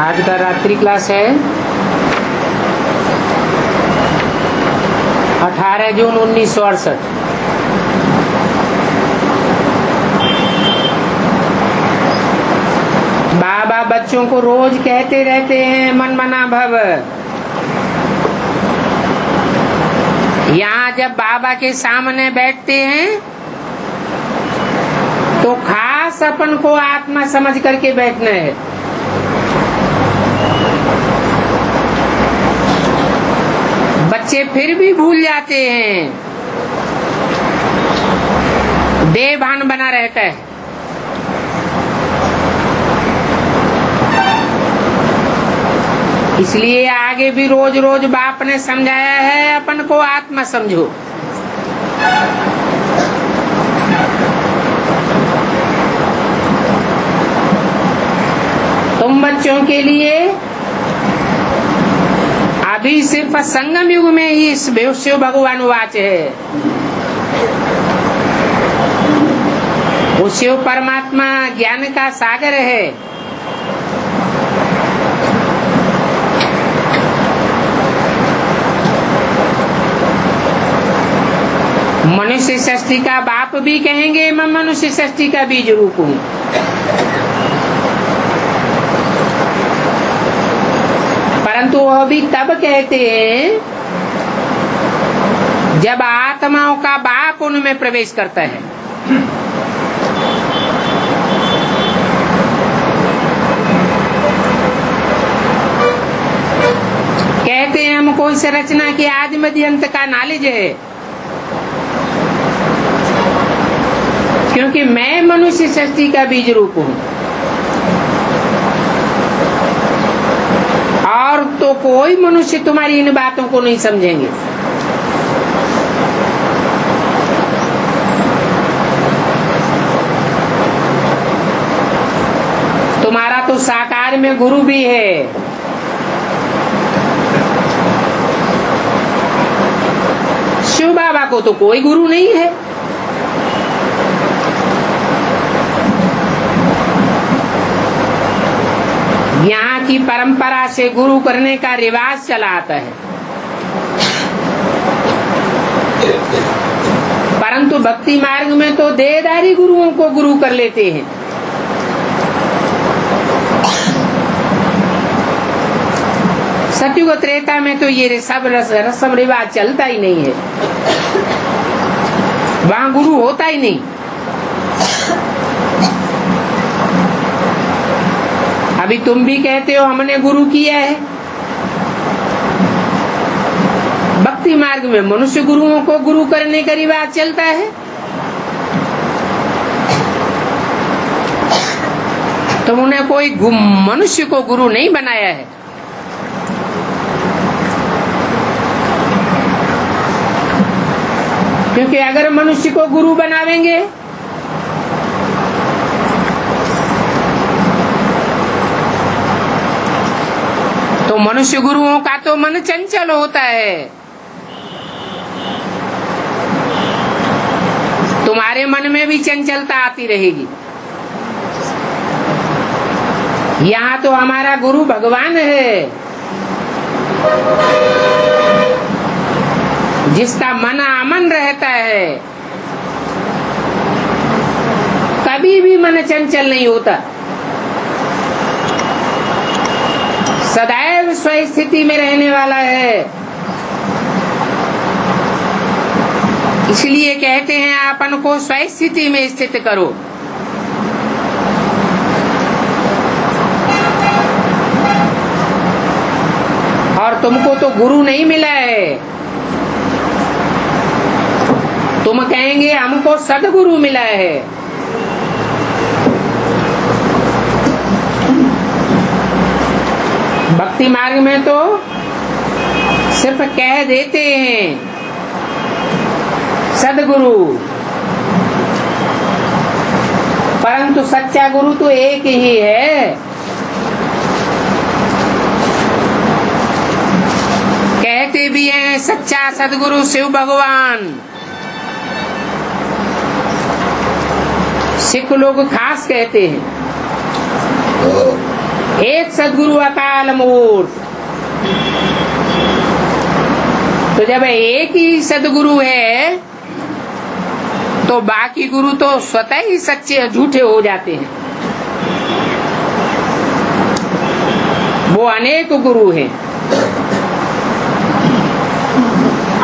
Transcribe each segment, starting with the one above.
आज का रात्रि क्लास है 18 जून 1968। बाबा बच्चों को रोज कहते रहते हैं मन मना भव। यहाँ जब बाबा के सामने बैठते हैं तो खास अपन को आत्मा समझ करके बैठना है। बच्चे फिर भी भूल जाते हैं, देह भान बना रहता है। इसलिए आगे भी रोज रोज बाप ने समझाया है अपन को आत्मा समझो। तुम बच्चों के लिए अभी सिर्फ संगम युग में ही इस शिव भगवान वाच है। वो शिव परमात्मा ज्ञान का सागर है। मनुष्य सृष्टि का बाप भी कहेंगे, मैं मनुष्य सृष्टि का बीज रूप हूँ। परंतु वह भी तब कहते हैं जब आत्माओं का बाप उनमें प्रवेश करता है। कहते हैं हमको इस रचना के आदि मध्य अंत का नॉलेज है, क्योंकि मैं मनुष्य सृष्टि का बीज रूप हूँ। और तो कोई मनुष्य तुम्हारी इन बातों को नहीं समझेंगे। तुम्हारा तो साकार में गुरु भी है। शिव बाबा को तो कोई गुरु नहीं है। यहाँ की परंपरा से गुरु करने का रिवाज चला आता है, परंतु भक्ति मार्ग में तो देहधारी गुरुओं को गुरु कर लेते हैं। सतयुग त्रेता में तो ये सब रस्म रिवाज चलता ही नहीं है, वहाँ गुरु होता ही नहीं। अभी तुम भी कहते हो हमने गुरु किया है। भक्ति मार्ग में मनुष्य गुरुओं को गुरु करने का रिवाज चलता है। तुमने कोई मनुष्य को गुरु नहीं बनाया है। क्योंकि अगर मनुष्य को गुरु बनावेंगे तो मनुष्य गुरुओं का तो मन चंचल होता है। तुम्हारे मन में भी चंचलता आती रहेगी। यहाँ तो हमारा गुरु भगवान है, जिसका मन अमन रहता है, कभी भी मन चंचल नहीं होता, सदैव स्वस्थिति में रहने वाला है। इसलिए कहते हैं अपन को स्वस्थिति में स्थित करो। और तुमको तो गुरु नहीं मिला है। तुम कहेंगे हमको सदगुरु मिला है। भक्ति मार्ग में तो सिर्फ कह देते हैं सदगुरु, परंतु सच्चा गुरु तो एक ही है। कहते भी हैं सच्चा सदगुरु शिव भगवान। सिख लोग खास कहते हैं एक सदगुरु अकाल मूर्त। तो जब एक ही सदगुरु है तो बाकी गुरु तो स्वतः ही सच्चे झूठे हो जाते हैं। वो अनेक गुरु हैं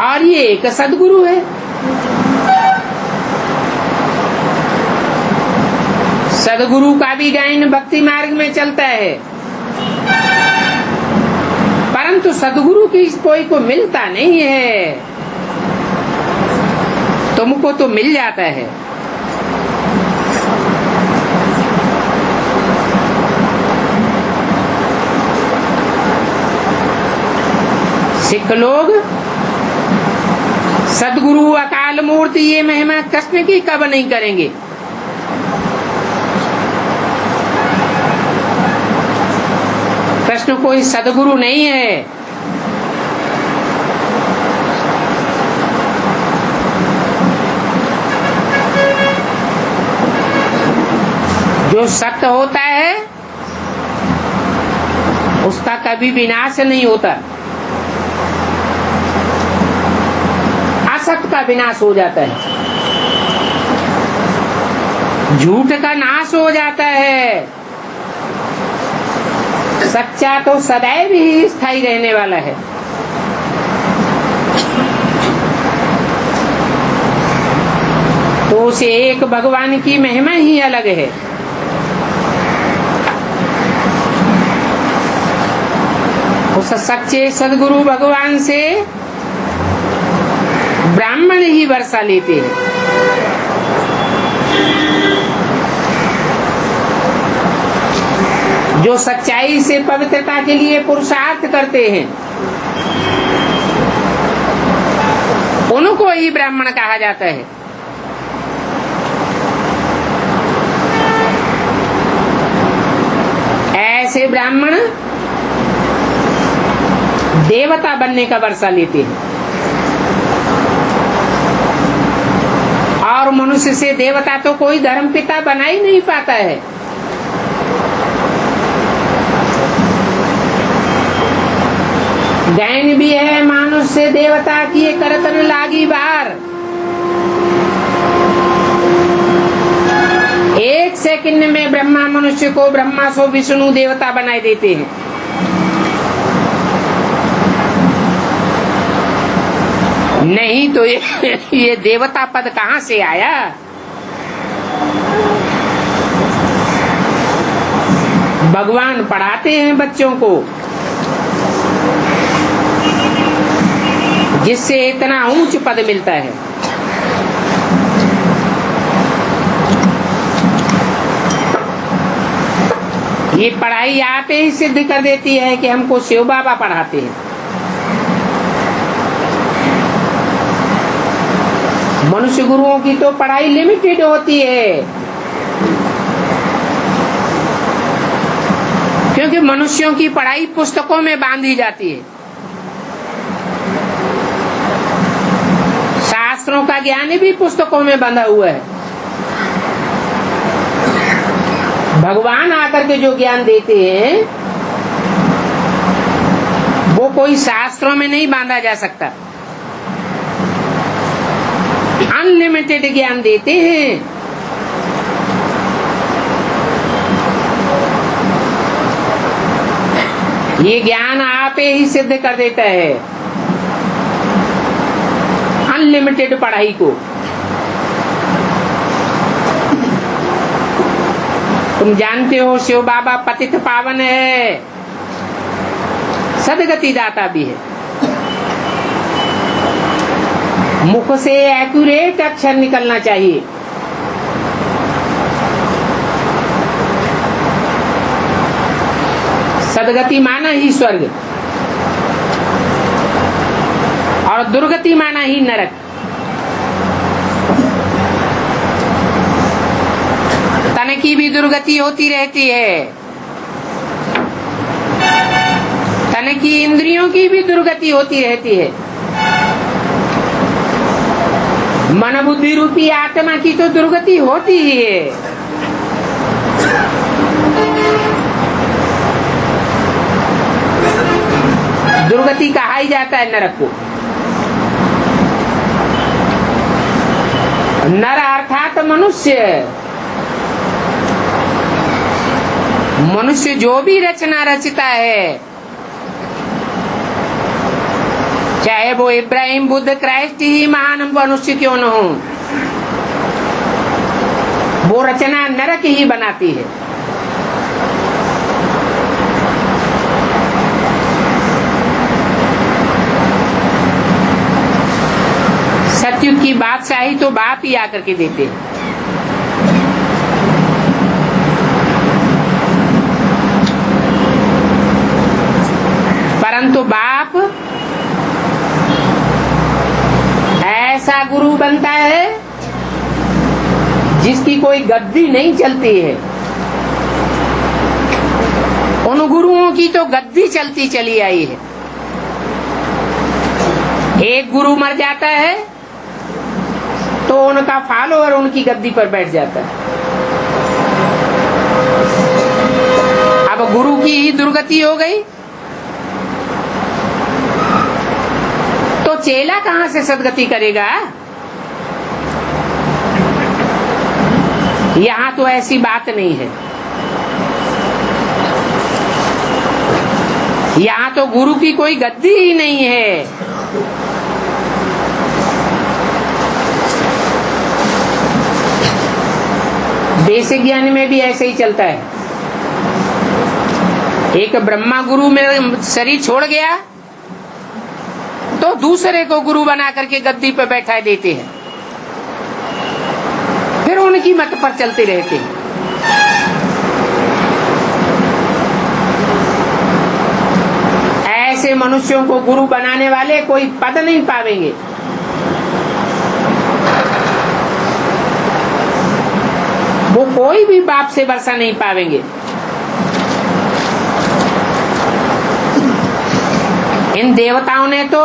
और ये एक सदगुरु है। सदगुरु का भी गायन भक्ति मार्ग में चलता है, परंतु सदगुरु की कोई को मिलता नहीं है। तुमको तो मिल जाता है। सिख लोग सदगुरु अकाल मूर्ति ये महिमा कृष्ण की कब नहीं करेंगे। कृष्ण कोई सदगुरु नहीं है। जो सत्य होता है उसका कभी विनाश नहीं होता, असत्य का विनाश हो जाता है, झूठ का नाश हो जाता है। सच्चा तो सदैव ही स्थायी रहने वाला है। तो उस एक भगवान की महिमा ही अलग है। उस सच्चे सदगुरु भगवान से ब्राह्मण ही वर्षा लेते हैं। जो सच्चाई से पवित्रता के लिए पुरुषार्थ करते हैं उनको ही ब्राह्मण कहा जाता है। ऐसे ब्राह्मण देवता बनने का वर्षा लेते हैं और मनुष्य से देवता तो कोई धर्म पिता बना ही नहीं पाता है। गायन भी है, मानुष से देवता किए करतन लागी बार। एक सेकंड में ब्रह्मा मनुष्य को ब्रह्मा सो विष्णु देवता बनाए देते हैं। नहीं तो ये देवता पद कहाँ से आया। भगवान पढ़ाते हैं बच्चों को, जिससे इतना ऊंच पद मिलता है। ये पढ़ाई आप ही सिद्ध कर देती है कि हमको शिव बाबा पढ़ाते हैं। मनुष्य गुरुओं की तो पढ़ाई लिमिटेड होती है, क्योंकि मनुष्यों की पढ़ाई पुस्तकों में बांधी जाती है। शास्त्रों का ज्ञान भी पुस्तकों में बंधा हुआ है। भगवान आकर के जो ज्ञान देते हैं वो कोई शास्त्रों में नहीं बांधा जा सकता। अनलिमिटेड ज्ञान देते हैं। ये ज्ञान आप ही सिद्ध कर देता है अनलिमिटेड पढ़ाई को। तुम जानते हो शिव बाबा पतित पावन है, सदगति दाता भी है। मुख से एक्यूरेट अक्षर निकलना चाहिए। सदगति माना ही स्वर्ग और दुर्गति माना ही नरक। तन की भी दुर्गति होती रहती है, तन की इंद्रियों की भी दुर्गति होती रहती है। मन बुद्धि रूपी आत्मा की तो दुर्गति होती ही है। अधोगति कहा ही जाता है नरक को। नर अर्थात मनुष्य। मनुष्य जो भी रचना रचता है, चाहे वो इब्राहिम, बुद्ध, क्राइस्ट ही महान मनुष्य क्यों न हो, वो रचना नरक ही बनाती है। सतयुग की बादशाही तो बाप ही आकर के देते हैं। परंतु बाप ऐसा गुरु बनता है जिसकी कोई गद्दी नहीं चलती है। उन गुरुओं की तो गद्दी चलती चली आई है। एक गुरु मर जाता है तो उनका फॉलोअर उनकी गद्दी पर बैठ जाता है। अब गुरु की ही दुर्गति हो गई तो चेला कहां से सदगति करेगा? यहां तो ऐसी बात नहीं है। यहां तो गुरु की कोई गद्दी ही नहीं है। बेसिक ज्ञान में भी ऐसे ही चलता है। एक ब्रह्मा गुरु में शरीर छोड़ गया तो दूसरे को गुरु बना करके गद्दी पर बैठा देते हैं, फिर उनकी मत पर चलते रहते हैं। ऐसे मनुष्यों को गुरु बनाने वाले कोई पद नहीं पावेंगे। वो कोई भी बाप से वर्षा नहीं पावेंगे। इन देवताओं ने तो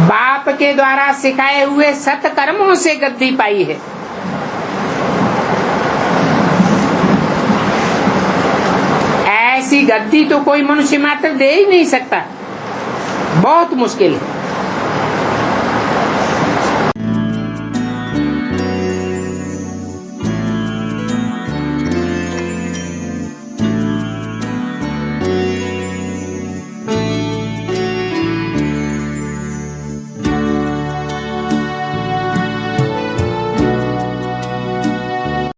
बाप के द्वारा सिखाए हुए सत्कर्मों से गद्दी पाई है। ऐसी गद्दी तो कोई मनुष्य मात्र दे ही नहीं सकता, बहुत मुश्किल है।